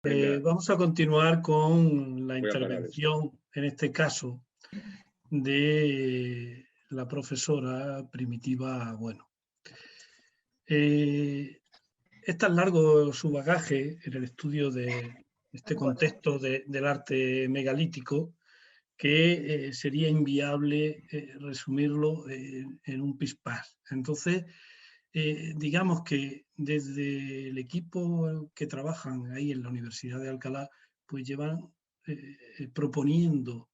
Vamos a continuar con la intervención, en este caso, de la profesora Primitiva Bueno. Es tan largo su bagaje en el estudio de este contexto del arte megalítico que sería inviable resumirlo en un pispás. Entonces, digamos que desde el equipo que trabajan ahí en la Universidad de Alcalá, pues llevan proponiendo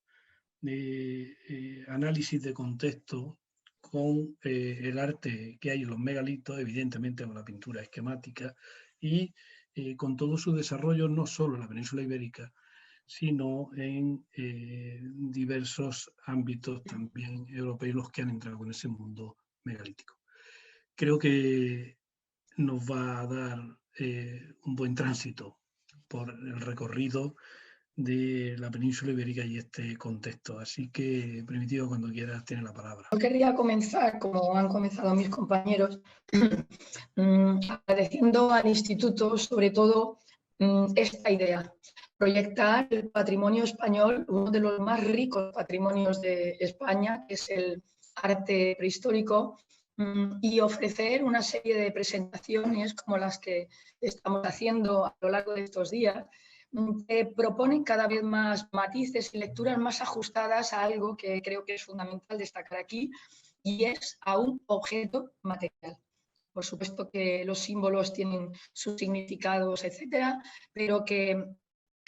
análisis de contexto con el arte que hay en los megalitos, evidentemente con la pintura esquemática y con todo su desarrollo no solo en la península ibérica, sino en diversos ámbitos también europeos los que han entrado en ese mundo megalítico. Creo que nos va a dar un buen tránsito por el recorrido de la península ibérica y este contexto. Así que, Primitivo, cuando quieras, tienes la palabra. Yo querría comenzar, como han comenzado mis compañeros, agradeciendo al Instituto, sobre todo, esta idea, proyectar el patrimonio español, uno de los más ricos patrimonios de España, que es el arte prehistórico, y ofrecer una serie de presentaciones como las que estamos haciendo a lo largo de estos días, que proponen cada vez más matices y lecturas más ajustadas a algo que creo que es fundamental destacar aquí, y es a un objeto material. Por supuesto que los símbolos tienen sus significados, etcétera, pero que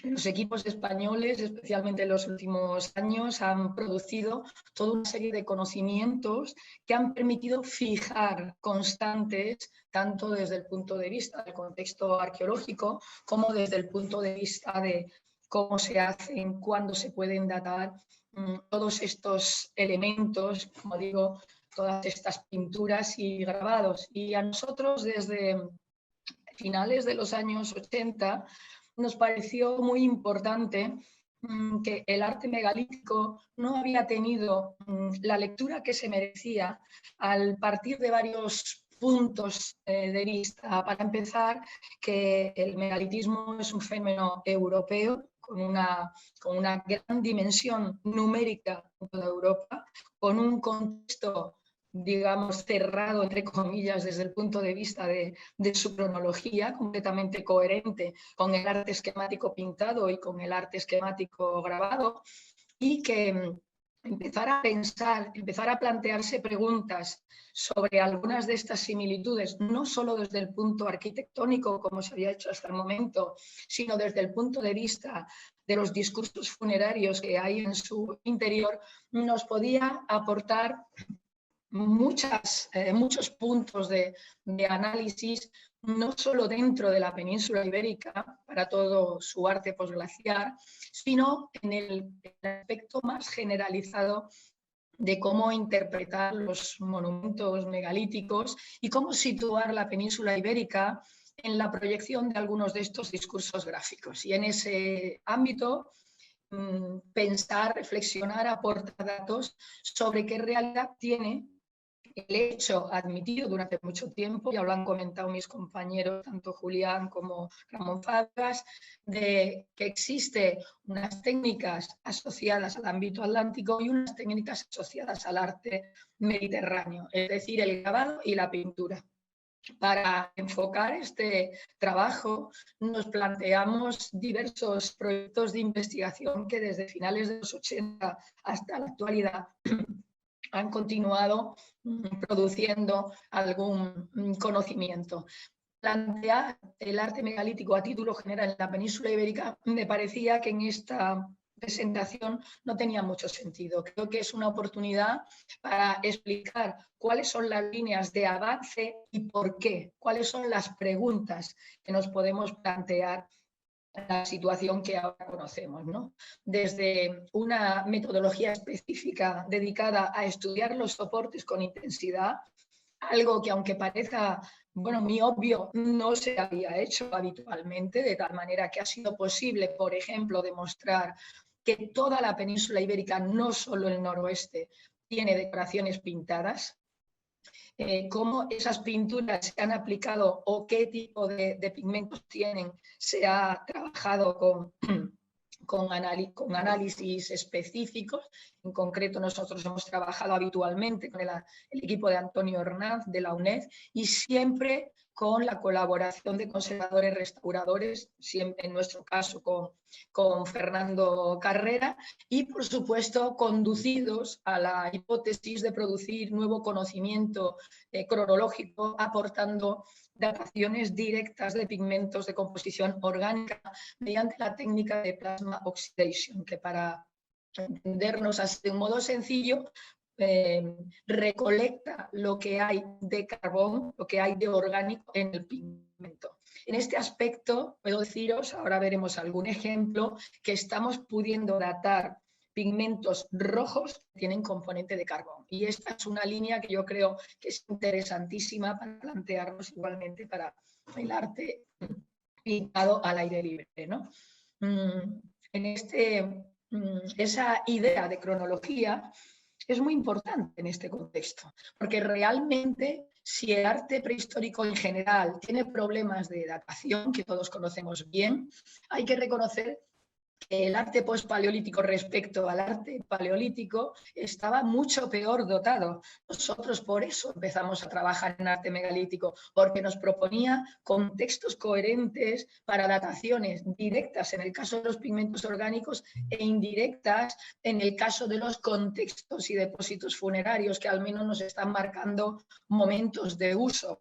los equipos españoles, especialmente en los últimos años, han producido toda una serie de conocimientos que han permitido fijar constantes, tanto desde el punto de vista del contexto arqueológico, como desde el punto de vista de cómo se hacen, cuándo se pueden datar todos estos elementos, como digo, todas estas pinturas y grabados. Y a nosotros, desde finales de los años 80, nos pareció muy importante que el arte megalítico no había tenido la lectura que se merecía al partir de varios puntos de vista. Para empezar, que el megalitismo es un fenómeno europeo con una gran dimensión numérica en toda Europa, con un contexto, digamos, cerrado, entre comillas, desde el punto de vista de su cronología, completamente coherente con el arte esquemático pintado y con el arte esquemático grabado, y que empezar a pensar, empezar a plantearse preguntas sobre algunas de estas similitudes, no solo desde el punto arquitectónico, como se había hecho hasta el momento, sino desde el punto de vista de los discursos funerarios que hay en su interior, nos podía aportar muchos puntos de análisis, no solo dentro de la península ibérica, para todo su arte posglaciar, sino en el aspecto más generalizado de cómo interpretar los monumentos megalíticos y cómo situar la península ibérica en la proyección de algunos de estos discursos gráficos. Y en ese ámbito, pensar, reflexionar, aportar datos sobre qué realidad tiene el hecho admitido durante mucho tiempo, ya lo han comentado mis compañeros, tanto Julián como Ramón Fabras, de que existe unas técnicas asociadas al ámbito atlántico y unas técnicas asociadas al arte mediterráneo, es decir, el grabado y la pintura. Para enfocar este trabajo nos planteamos diversos proyectos de investigación que desde finales de los 80 hasta la actualidad han continuado produciendo algún conocimiento. Plantear el arte megalítico a título general en la península ibérica me parecía que en esta presentación no tenía mucho sentido. Creo que es una oportunidad para explicar cuáles son las líneas de avance y por qué, cuáles son las preguntas que nos podemos plantear la situación que ahora conocemos, ¿no? Desde una metodología específica dedicada a estudiar los soportes con intensidad, algo que aunque parezca, bueno, muy obvio, no se había hecho habitualmente, de tal manera que ha sido posible, por ejemplo, demostrar que toda la península ibérica, no solo el noroeste, tiene decoraciones pintadas. cómo esas pinturas se han aplicado o qué tipo de pigmentos tienen, se ha trabajado con análisis específicos. En concreto, nosotros hemos trabajado habitualmente con el equipo de Antonio Hernández de la UNED y siempre con la colaboración de conservadores restauradores, siempre en nuestro caso con Fernando Carrera, y por supuesto conducidos a la hipótesis de producir nuevo conocimiento cronológico, aportando dataciones directas de pigmentos de composición orgánica mediante la técnica de plasma oxidation, que para entendernos así de un modo sencillo, recolecta lo que hay de carbón, lo que hay de orgánico en el pigmento. En este aspecto, puedo deciros, ahora veremos algún ejemplo, que estamos pudiendo datar pigmentos rojos que tienen componente de carbón. Y esta es una línea que yo creo que es interesantísima para plantearnos igualmente para el arte pintado al aire libre, ¿no? Esa idea de cronología es muy importante en este contexto, porque realmente si el arte prehistórico en general tiene problemas de datación, que todos conocemos bien, hay que reconocer que el arte pospaleolítico respecto al arte paleolítico estaba mucho peor dotado. Nosotros por eso empezamos a trabajar en arte megalítico, porque nos proponía contextos coherentes para dataciones directas en el caso de los pigmentos orgánicos e indirectas en el caso de los contextos y depósitos funerarios, que al menos nos están marcando momentos de uso.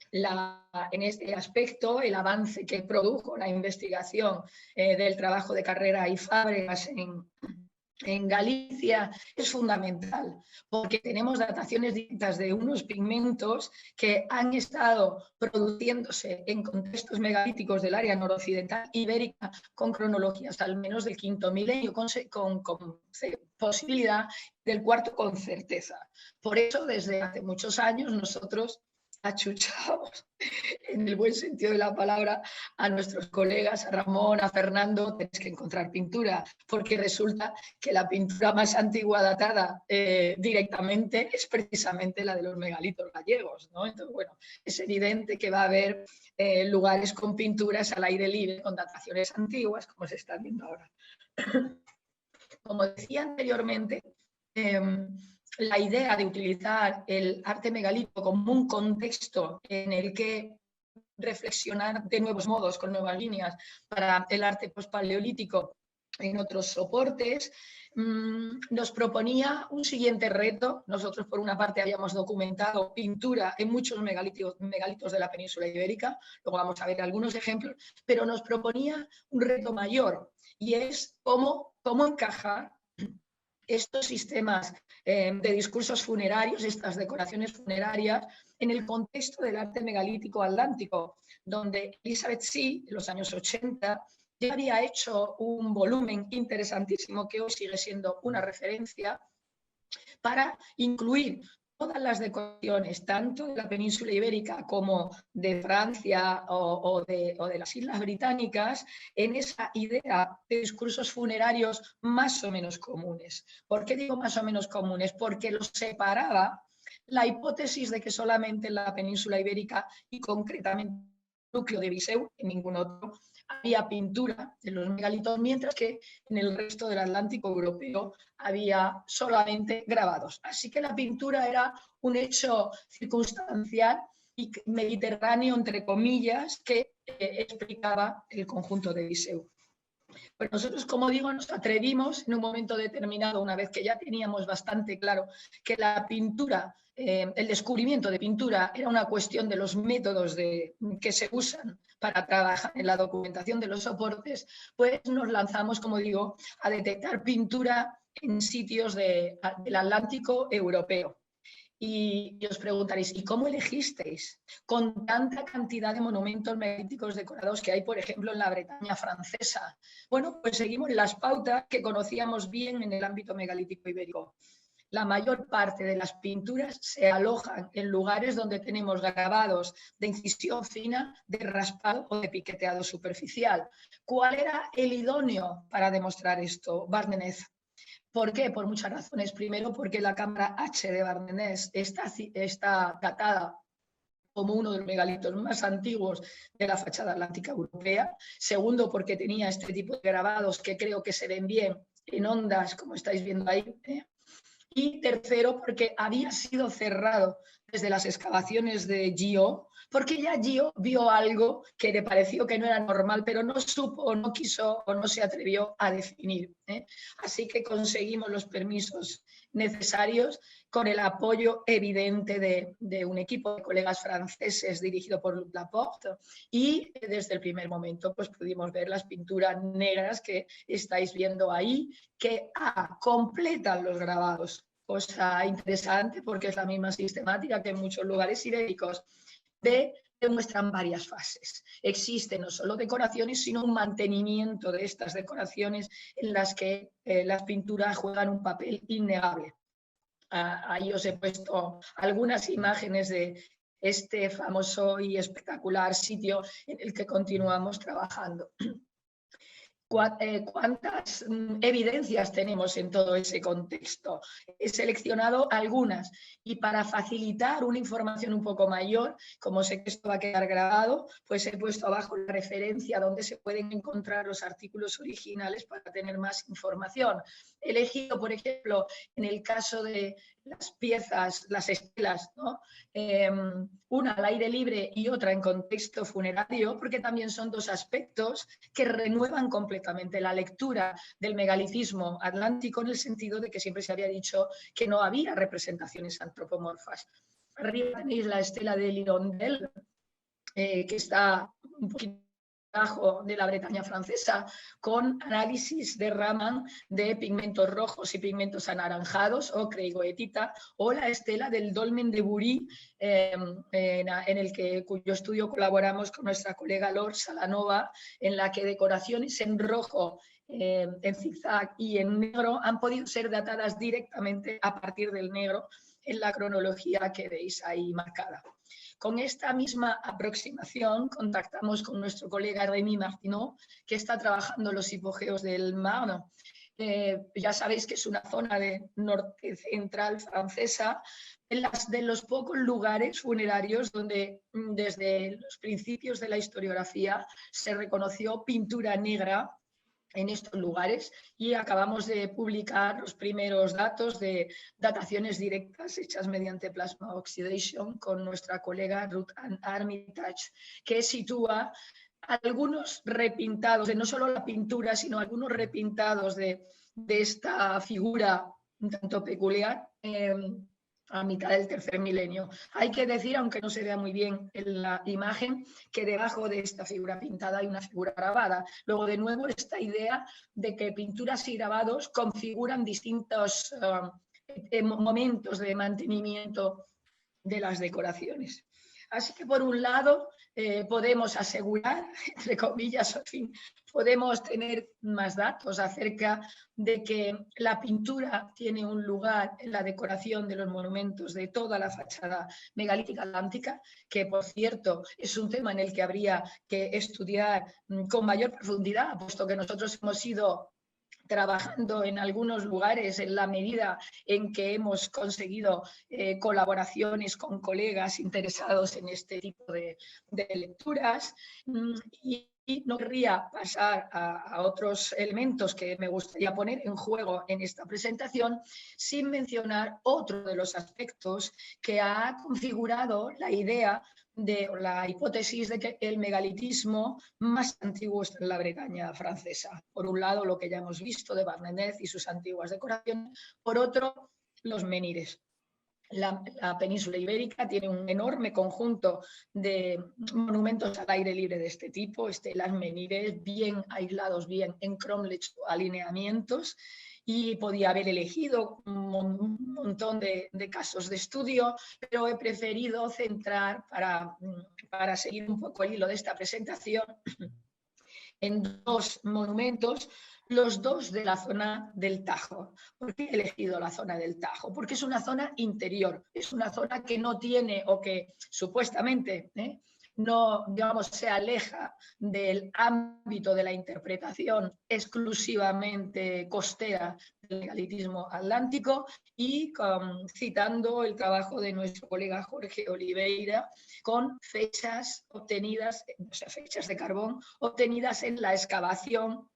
En este aspecto, el avance que produjo la investigación del trabajo de Carrera y Fábregas en Galicia es fundamental, porque tenemos dataciones directas de unos pigmentos que han estado produciéndose en contextos megalíticos del área noroccidental ibérica con cronologías al menos del quinto milenio, con posibilidad del cuarto con certeza. Por eso, desde hace muchos años, nosotros achuchamos, en el buen sentido de la palabra, a nuestros colegas, a Ramón, a Fernando, tenéis que encontrar pintura, porque resulta que la pintura más antigua datada directamente es precisamente la de los megalitos gallegos, ¿no? Entonces, bueno, es evidente que va a haber lugares con pinturas al aire libre, con dataciones antiguas, como se está viendo ahora. Como decía anteriormente, la idea de utilizar el arte megalítico como un contexto en el que reflexionar de nuevos modos, con nuevas líneas, para el arte pospaleolítico en otros soportes, nos proponía un siguiente reto. Nosotros, por una parte, habíamos documentado pintura en muchos megalitos de la península ibérica, luego vamos a ver algunos ejemplos, pero nos proponía un reto mayor, y es cómo encajar estos sistemas de discursos funerarios, estas decoraciones funerarias, en el contexto del arte megalítico atlántico, donde Elizabeth See, en los años 80, ya había hecho un volumen interesantísimo que hoy sigue siendo una referencia para incluir todas las decoraciones, tanto de la península ibérica como de Francia o de las Islas Británicas, en esa idea de discursos funerarios más o menos comunes. ¿Por qué digo más o menos comunes? Porque los separaba la hipótesis de que solamente en la península ibérica y concretamente en el núcleo de Viseu, en ningún otro, había pintura de los megalitos, mientras que en el resto del Atlántico europeo había solamente grabados. Así que la pintura era un hecho circunstancial y mediterráneo, entre comillas, que explicaba el conjunto de Viseu. Pues nosotros, como digo, nos atrevimos en un momento determinado, una vez que ya teníamos bastante claro que la pintura, el descubrimiento de pintura era una cuestión de los métodos que se usan para trabajar en la documentación de los soportes, pues nos lanzamos, como digo, a detectar pintura en sitios del Atlántico europeo. Y os preguntaréis, ¿y cómo elegisteis con tanta cantidad de monumentos megalíticos decorados que hay, por ejemplo, en la Bretaña francesa? Bueno, pues seguimos las pautas que conocíamos bien en el ámbito megalítico ibérico. La mayor parte de las pinturas se alojan en lugares donde tenemos grabados de incisión fina, de raspado o de piqueteado superficial. ¿Cuál era el idóneo para demostrar esto? Bardenez. ¿Por qué? Por muchas razones. Primero, porque la cámara H de Barmenés está datada como uno de los megalitos más antiguos de la fachada atlántica europea. Segundo, porque tenía este tipo de grabados que creo que se ven bien en ondas, como estáis viendo ahí. Y tercero, porque había sido cerrado desde las excavaciones de Gio, porque ya Gio vio algo que le pareció que no era normal, pero no supo o no quiso o no se atrevió a definir. Así que conseguimos los permisos necesarios con el apoyo evidente de un equipo de colegas franceses dirigido por Luc Laporte, y desde el primer momento pues pudimos ver las pinturas negras que estáis viendo ahí, que completan los grabados. Cosa interesante porque es la misma sistemática que en muchos lugares ibéricos. Demuestran varias fases. Existen no solo decoraciones, sino un mantenimiento de estas decoraciones en las que las pinturas juegan un papel innegable. Ahí os he puesto algunas imágenes de este famoso y espectacular sitio en el que continuamos trabajando. ¿Cuántas evidencias tenemos en todo ese contexto? He seleccionado algunas y para facilitar una información un poco mayor, como sé que esto va a quedar grabado, pues he puesto abajo la referencia donde se pueden encontrar los artículos originales para tener más información. He elegido, por ejemplo, en el caso de las piezas, las estelas, ¿no? Una al aire libre y otra en contexto funerario, porque también son dos aspectos que renuevan completamente la lectura del megalitismo atlántico, en el sentido de que siempre se había dicho que no había representaciones antropomorfas. Arriba tenéis la estela de L'Hirondelle, que está un poquito de la Bretaña francesa, con análisis de Raman de pigmentos rojos y pigmentos anaranjados, ocre y goetita, o la estela del Dolmen de Bury, cuyo estudio colaboramos con nuestra colega Lor Salanova, en la que decoraciones en rojo, en zigzag y en negro han podido ser datadas directamente a partir del negro en la cronología que veis ahí marcada. Con esta misma aproximación contactamos con nuestro colega Rémi Martineau, que está trabajando los hipogeos del Marne. Ya sabéis que es una zona de norte central francesa, de los pocos lugares funerarios donde desde los principios de la historiografía se reconoció pintura negra en estos lugares, y acabamos de publicar los primeros datos de dataciones directas hechas mediante plasma oxidation con nuestra colega Ruth Armitage, que sitúa algunos repintados, de no solo la pintura, sino algunos repintados de esta figura un tanto peculiar, a mitad del tercer milenio. Hay que decir, aunque no se vea muy bien en la imagen, que debajo de esta figura pintada hay una figura grabada. Luego, de nuevo, esta idea de que pinturas y grabados configuran distintos momentos de mantenimiento de las decoraciones. Así que, por un lado, podemos asegurar, entre comillas, en fin, podemos tener más datos acerca de que la pintura tiene un lugar en la decoración de los monumentos de toda la fachada megalítica atlántica, que, por cierto, es un tema en el que habría que estudiar con mayor profundidad, puesto que nosotros hemos ido trabajando en algunos lugares en la medida en que hemos conseguido colaboraciones con colegas interesados en este tipo de lecturas. Y no querría pasar a otros elementos que me gustaría poner en juego en esta presentación sin mencionar otro de los aspectos que ha configurado la idea de la hipótesis de que el megalitismo más antiguo está en la Bretaña francesa. Por un lado, lo que ya hemos visto de Barmenez y sus antiguas decoraciones, por otro, los menhires. La península ibérica tiene un enorme conjunto de monumentos al aire libre de este tipo, estelas, menhires, bien aislados, bien en cromlech o alineamientos, y podía haber elegido un montón de casos de estudio, pero he preferido centrar, para seguir un poco el hilo de esta presentación, en dos monumentos, los dos de la zona del Tajo. ¿Por qué he elegido la zona del Tajo? Porque es una zona interior, es una zona que no tiene, o que supuestamente no, digamos, se aleja del ámbito de la interpretación exclusivamente costera del megalitismo atlántico, y citando el trabajo de nuestro colega Jorge Oliveira, con fechas obtenidas, o sea, fechas de carbón obtenidas en la excavación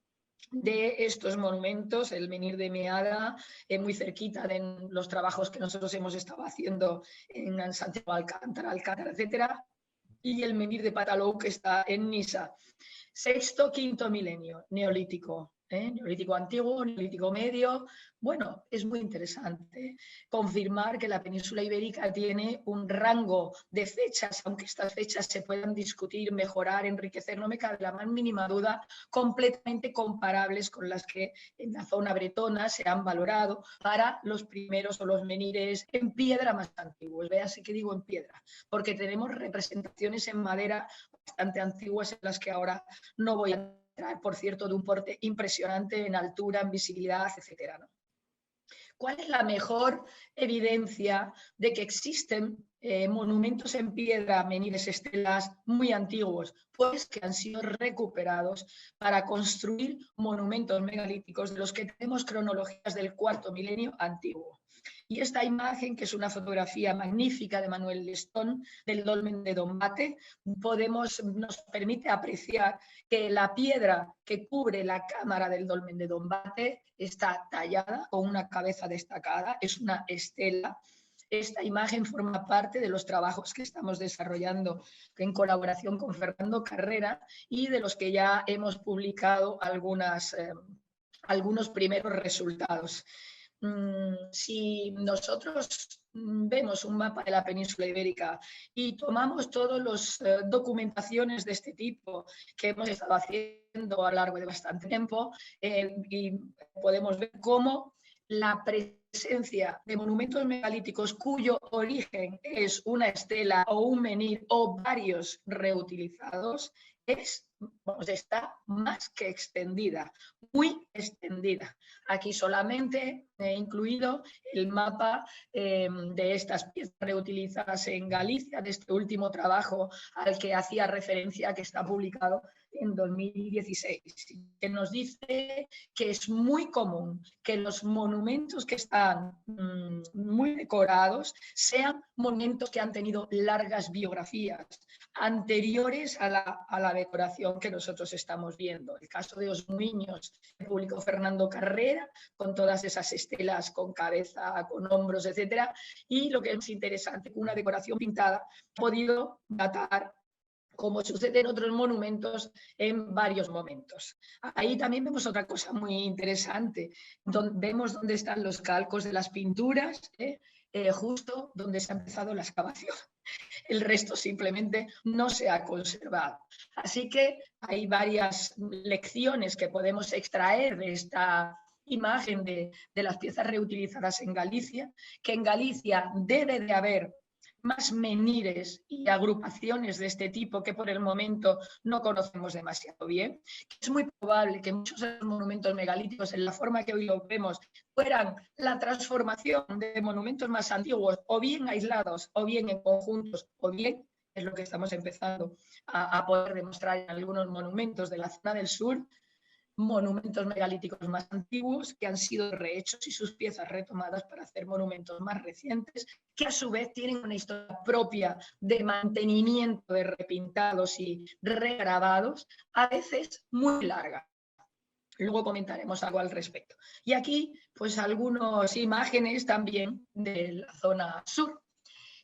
de estos monumentos, el Menhir de Meada, muy cerquita de los trabajos que nosotros hemos estado haciendo en Santiago Alcántara, etcétera, y el Menhir de Patalou, que está en Nisa. Sexto, quinto milenio, neolítico. Neolítico antiguo, neolítico medio. Bueno, es muy interesante confirmar que la península ibérica tiene un rango de fechas, aunque estas fechas se puedan discutir, mejorar, enriquecer, no me cabe la más mínima duda, completamente comparables con las que en la zona bretona se han valorado para los primeros o los menhires en piedra más antiguos. Véase que digo en piedra, porque tenemos representaciones en madera bastante antiguas en las que ahora no voy a entrar, por cierto, de un porte impresionante en altura, en visibilidad, etcétera, ¿no? ¿Cuál es la mejor evidencia de que existen monumentos en piedra, menhires, estelas muy antiguos? Pues que han sido recuperados para construir monumentos megalíticos de los que tenemos cronologías del cuarto milenio antiguo. Y esta imagen, que es una fotografía magnífica de Manuel Lestón del dolmen de Dombate, nos permite apreciar que la piedra que cubre la cámara del dolmen de Dombate está tallada con una cabeza destacada, es una estela. Esta imagen forma parte de los trabajos que estamos desarrollando en colaboración con Fernando Carrera y de los que ya hemos publicado algunos primeros resultados. Si nosotros vemos un mapa de la península ibérica y tomamos todas las documentaciones de este tipo que hemos estado haciendo a lo largo de bastante tiempo, y podemos ver cómo la presencia de monumentos megalíticos cuyo origen es una estela o un menhir o varios reutilizados está más que extendida, muy extendida. Aquí solamente he incluido el mapa de estas piezas reutilizadas en Galicia, de este último trabajo al que hacía referencia, que está publicado en 2016, que nos dice que es muy común que los monumentos que están muy decorados sean monumentos que han tenido largas biografías anteriores a la decoración que nosotros estamos viendo. El caso de Os Muiños, que publicó Fernando Carrera, con todas esas estelas con cabeza, con hombros, etcétera, y lo que es interesante, que una decoración pintada ha podido datar, como sucede en otros monumentos, en varios momentos. Ahí también vemos otra cosa muy interesante, vemos dónde están los calcos de las pinturas, justo donde se ha empezado la excavación. El resto simplemente no se ha conservado. Así que hay varias lecciones que podemos extraer de esta imagen de las piezas reutilizadas en Galicia, que en Galicia debe de haber más menhires y agrupaciones de este tipo que por el momento no conocemos demasiado bien, que es muy probable que muchos de los monumentos megalíticos, en la forma que hoy los vemos, fueran la transformación de monumentos más antiguos, o bien aislados, o bien en conjuntos, o bien, es lo que estamos empezando a poder demostrar en algunos monumentos de la zona del sur, monumentos megalíticos más antiguos que han sido rehechos y sus piezas retomadas para hacer monumentos más recientes, que a su vez tienen una historia propia de mantenimiento de repintados y regrabados, a veces muy larga. Luego comentaremos algo al respecto. Y aquí, pues, algunas imágenes también de la zona sur.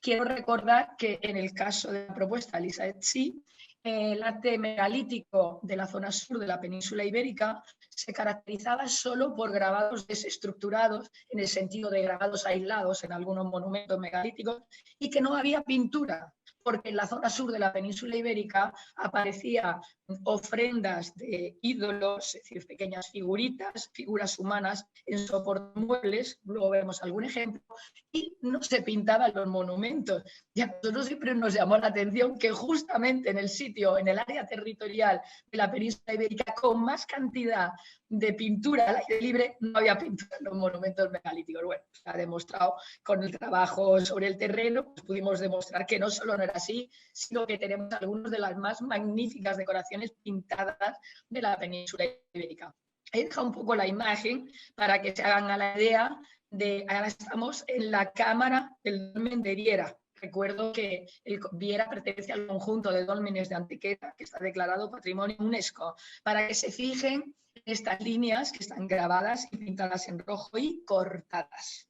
Quiero recordar que en el caso de la propuesta Lisa et Cie, el arte megalítico de la zona sur de la península ibérica se caracterizaba solo por grabados desestructurados, en el sentido de grabados aislados en algunos monumentos megalíticos, y que no había pintura, porque en la zona sur de la península ibérica aparecía ofrendas de ídolos, es decir, pequeñas figuritas, figuras humanas en soportamuebles, luego vemos algún ejemplo, y no se pintaban los monumentos. Y a nosotros siempre nos llamó la atención que justamente en el sitio, en el área territorial de la península ibérica, con más cantidad de pintura al aire libre, no había pintura en los monumentos megalíticos. Bueno, se ha demostrado con el trabajo sobre el terreno, pues pudimos demostrar que no solo no era así, sino que tenemos algunas de las más magníficas decoraciones pintadas de la península ibérica. He dejado un poco la imagen para que se hagan a la idea de, ahora estamos en la cámara del dolmen de Viera. Recuerdo que el Viera pertenece al conjunto de dólmenes de Antequera, que está declarado Patrimonio UNESCO, para que se fijen estas líneas que están grabadas y pintadas en rojo y cortadas.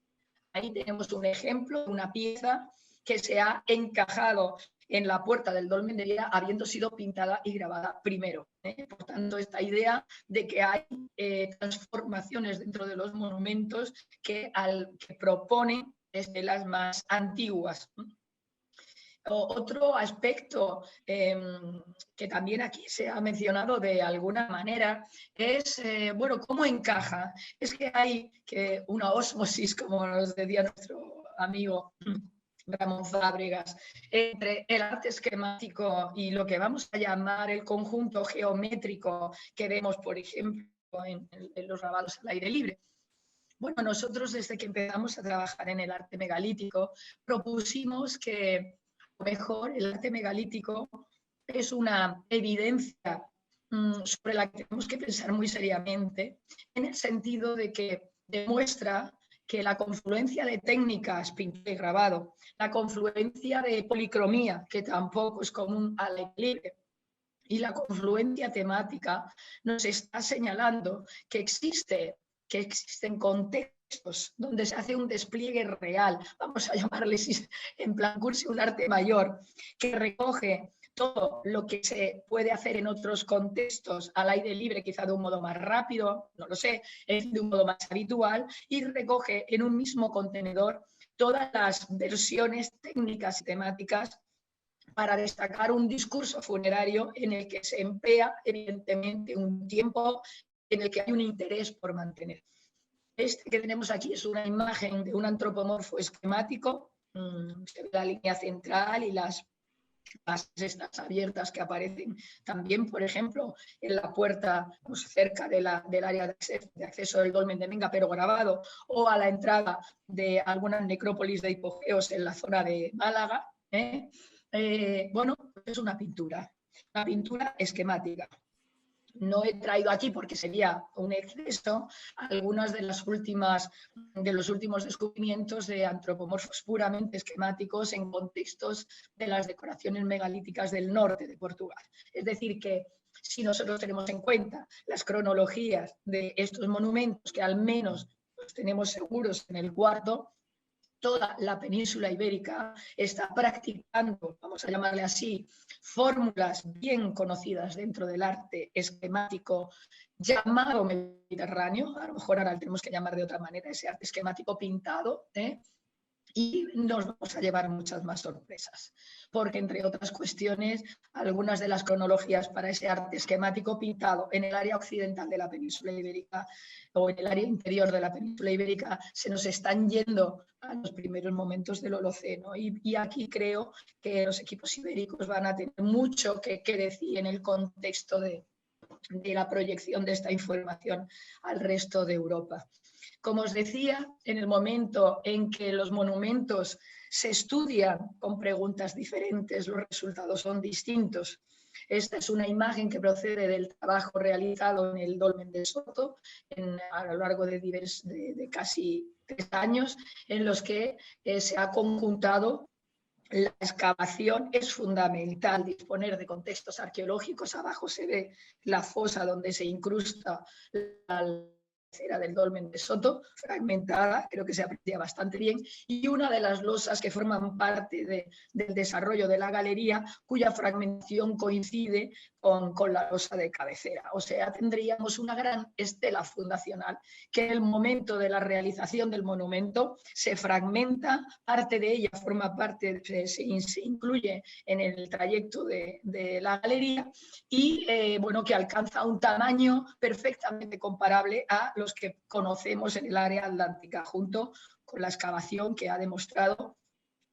Ahí tenemos un ejemplo de una pieza que se ha encajado en la puerta del dolmen de Viera, habiendo sido pintada y grabada primero. Por tanto, esta idea de que hay transformaciones dentro de los monumentos que proponen desde las más antiguas. Otro aspecto que también aquí se ha mencionado de alguna manera es, bueno, ¿cómo encaja? Es que hay una ósmosis, como nos decía nuestro amigo Ramón Fábregas, entre el arte esquemático y lo que vamos a llamar el conjunto geométrico que vemos, por ejemplo, en los grabados al aire libre. Bueno, nosotros desde que empezamos a trabajar en el arte megalítico propusimos que a lo mejor el arte megalítico es una evidencia sobre la que tenemos que pensar muy seriamente, en el sentido de que demuestra que la confluencia de técnicas, pintura y grabado, la confluencia de policromía, que tampoco es común al aire libre, y la confluencia temática nos está señalando que existen contextos donde se hace un despliegue real, vamos a llamarles en plan cursi un arte mayor, que recoge todo lo que se puede hacer en otros contextos al aire libre, quizá de un modo más rápido, no lo sé, de un modo más habitual, y recoge en un mismo contenedor todas las versiones técnicas y temáticas para destacar un discurso funerario en el que se emplea, evidentemente, un tiempo en el que hay un interés por mantener. Este que tenemos aquí es una imagen de un antropomorfo esquemático, se ve la línea central y las bases estas abiertas que aparecen también, por ejemplo, en la puerta pues, cerca del área de acceso del dolmen de Menga, pero grabado, o a la entrada de alguna necrópolis de hipogeos en la zona de Málaga. Bueno, es una pintura esquemática. No he traído aquí, porque sería un exceso, algunas de los últimos descubrimientos de antropomorfos puramente esquemáticos en contextos de las decoraciones megalíticas del norte de Portugal. Es decir, que si nosotros tenemos en cuenta las cronologías de estos monumentos, que al menos los tenemos seguros en el cuarto, toda la península ibérica está practicando, vamos a llamarle así, fórmulas bien conocidas dentro del arte esquemático llamado mediterráneo, a lo mejor ahora tenemos que llamar de otra manera ese arte esquemático pintado, y nos vamos a llevar muchas más sorpresas, porque entre otras cuestiones, algunas de las cronologías para ese arte esquemático pintado en el área occidental de la península ibérica o en el área interior de la península ibérica se nos están yendo a los primeros momentos del Holoceno, y aquí creo que los equipos ibéricos van a tener mucho que decir en el contexto de la proyección de esta información al resto de Europa. Como os decía, en el momento en que los monumentos se estudian con preguntas diferentes, los resultados son distintos. Esta es una imagen que procede del trabajo realizado en el dolmen de Soto a lo largo de casi 3 años, en los que se ha conjuntado la excavación. Es fundamental disponer de contextos arqueológicos. Abajo se ve la fosa donde se incrusta cabecera del dolmen de Soto, fragmentada, creo que se aprecia bastante bien, y una de las losas que forman parte del desarrollo de la galería, cuya fragmentación coincide con la losa de cabecera. O sea, tendríamos una gran estela fundacional que en el momento de la realización del monumento se fragmenta, parte de ella forma parte, se incluye en el trayecto de la galería y bueno, que alcanza un tamaño perfectamente comparable a los que conocemos en el área atlántica, junto con la excavación que ha demostrado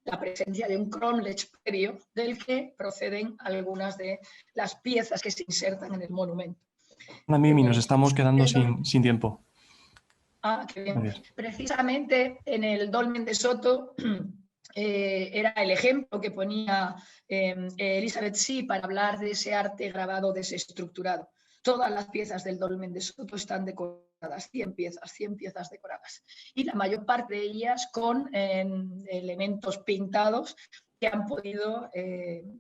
la presencia de un cromlech previo del que proceden algunas de las piezas que se insertan en el monumento. Mimi, nos estamos quedando sin tiempo. Ah, qué bien. Precisamente en el dolmen de Soto era el ejemplo que ponía Elizabeth Sí para hablar de ese arte grabado desestructurado. Todas las piezas del dolmen de Soto están decoradas, 100 piezas decoradas. Y la mayor parte de ellas con elementos pintados que han podido,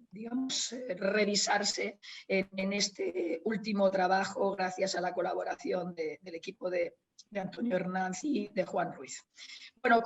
digamos, revisarse en este último trabajo gracias a la colaboración del equipo de Antonio Hernández y de Juan Ruiz. Bueno,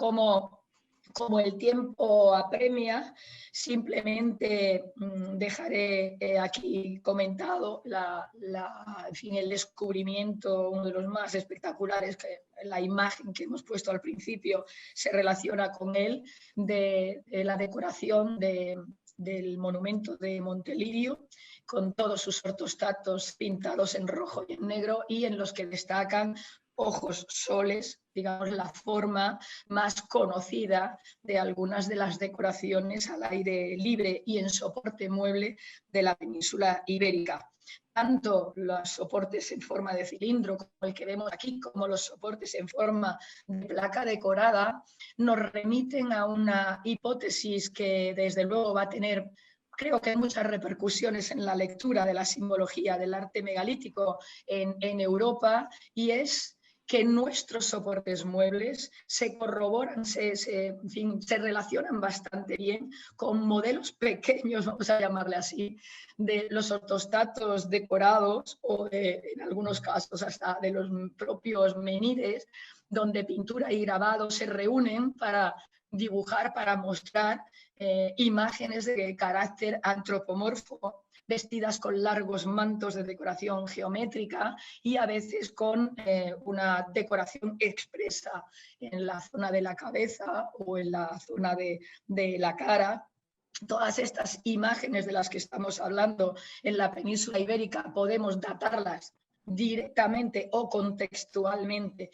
como el tiempo apremia, simplemente dejaré aquí comentado en fin, el descubrimiento, uno de los más espectaculares, que la imagen que hemos puesto al principio se relaciona con él, de la decoración del monumento de Montelirio, con todos sus ortostatos pintados en rojo y en negro, y en los que destacan ojos soles, digamos, la forma más conocida de algunas de las decoraciones al aire libre y en soporte mueble de la península ibérica. Tanto los soportes en forma de cilindro, como el que vemos aquí, como los soportes en forma de placa decorada, nos remiten a una hipótesis que desde luego va a tener, creo que, muchas repercusiones en la lectura de la simbología del arte megalítico en Europa, y es que nuestros soportes muebles se corroboran, en fin, se relacionan bastante bien con modelos pequeños, vamos a llamarle así, de los ortostatos decorados o en algunos casos hasta de los propios menires, donde pintura y grabado se reúnen para dibujar, para mostrar imágenes de carácter antropomorfo, vestidas con largos mantos de decoración geométrica y a veces con una decoración expresa en la zona de la cabeza o en la zona de la cara. Todas estas imágenes de las que estamos hablando en la península ibérica podemos datarlas directamente o contextualmente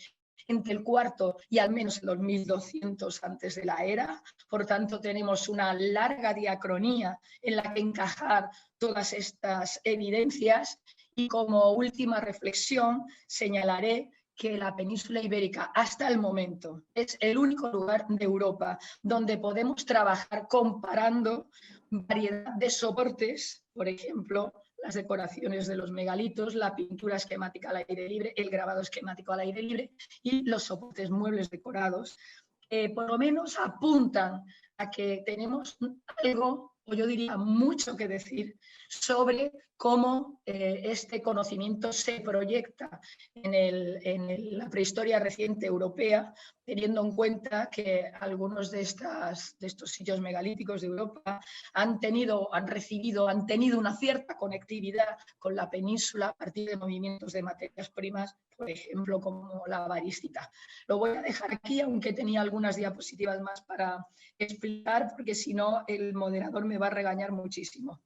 entre el cuarto y al menos los 1200 antes de la era. Por tanto, tenemos una larga diacronía en la que encajar todas estas evidencias, y como última reflexión señalaré que la península ibérica hasta el momento es el único lugar de Europa donde podemos trabajar comparando variedad de soportes, por ejemplo, las decoraciones de los megalitos, la pintura esquemática al aire libre, el grabado esquemático al aire libre y los soportes muebles decorados, por lo menos apuntan a que tenemos algo, o yo diría mucho que decir, sobre cómo este conocimiento se proyecta en la prehistoria reciente europea, teniendo en cuenta que algunos de estos sitios megalíticos de Europa han tenido una cierta conectividad con la península a partir de movimientos de materias primas, por ejemplo, como la varística. Lo voy a dejar aquí, aunque tenía algunas diapositivas más para explicar, porque si no el moderador me va a regañar muchísimo.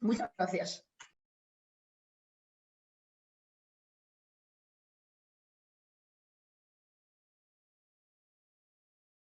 Muchas gracias.